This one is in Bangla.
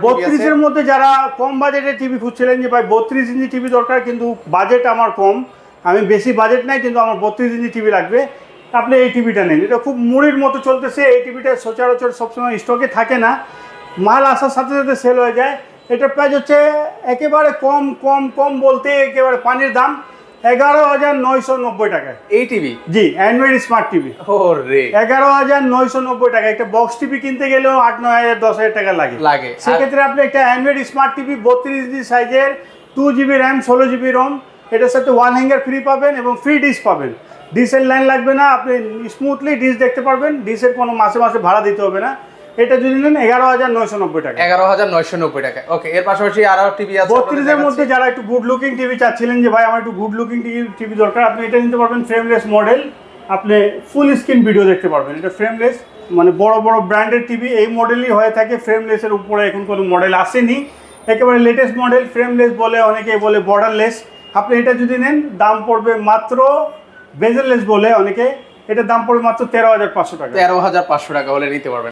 32 এর মধ্যে যারা কম বাজেটের টিভি খুঁজছিলেন যে ভাই 32 ইঞ্চি টিভি দরকার কিন্তু বাজেট আমার কম, আমি বেশি বাজেট নাই কিন্তু আমার 32 ইঞ্চি টিভি লাগবে, আপনি এই টিভিটা নেন। এটা খুব মুড়ির মতো চলতেছে, এই টিভিটা সচরাচর সবসময় স্টকে থাকে না, মাল আসার সাথে সাথে সেল হয়ে যায়। এটার প্রাইস হচ্ছে একেবারে কম কম কম বলতে একেবারে পানির দাম, 11,990 টাকায় এই টিভি। জি, অ্যান্ড্রয়েড স্মার্ট টিভি। ওরে 11,990 টাকা। একটা বক্স টিভি কিনতে গেলেও 8-9,000 10,000 টাকা লাগে। সেক্ষেত্রে আপনি একটা অ্যান্ড্রয়েড স্মার্ট টিভি 32 ইঞ্চি সাইজের 2GB র্যাম 16GB রম, এটার সাথে ওয়ান হ্যাঙ্গার ফ্রি পাবেন এবং ফ্রি ডিশ পাবেন। ডিশের লাইন লাগবে না, আপনি স্মুথলি ডিশ দেখতে পারবেন, ডিশের কোনো মাসে মাসে ভাড়া দিতে হবে না। এটা যদি নেন 11,990 টাকা। 11,990 টাকা। ওকে, এর পাশাপাশি আরো টিভি আছে 32 এর মধ্যে যারা একটু গুড লুকিং টিভি চাচ্ছিলেন যে ভাই আমার একটু গুড লুকিং টিভি দরকার, আপনি এটা নিতে পারবেন। ফ্রেমলেস মডেল, আপনি ফুল স্ক্রিন ভিডিও দেখতে পারবেন। এটা ফ্রেমলেস, মানে বড় বড় ব্র্যান্ডের টিভি এই মডেলই হয়ে থাকে, ফ্রেমলেসের উপরে এখন কোনো মডেল আসেনি, একেবারে লেটেস্ট মডেল। ফ্রেমলেস বলে, অনেকে বলে বর্ডারলেস। আপনি এটা যদি নেন দাম পড়বে মাত্র, বেজেললেস বলে অনেকে, এটার দাম পড়বে মাত্র 13,500 টাকা। 13,500 টাকা হলে নিতে পারবেন।